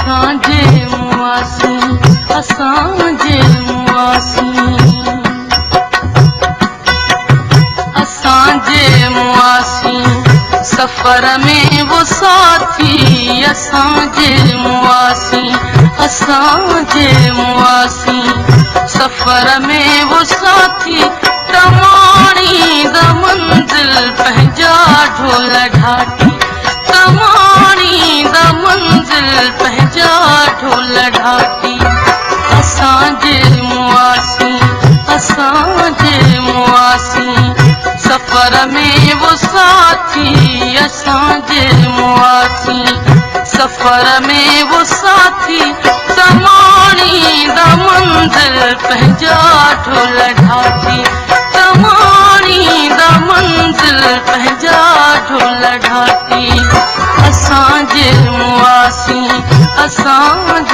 असांजे मुआसी असांजे मुआसी असांजे मुआसी सफर में वो साथी असांजे मुआसी असांजे मुआसी सफर में वो साथी तमाणी द मंजिल पंहिंजा ढोल ढाटी तमाणी द मंजिल पंहिंजा ढोल ढाटी असांजे मुआसी असांजे मुआसी सफर में वो साथी असांजे मुआसी सफर में वो साथी तमाणी द मंजिल पंहिंजा ढोल ढाटी तमाणी द मंजिल पंहिंजा ढोल ढाटी असांजे मुआसी असांजे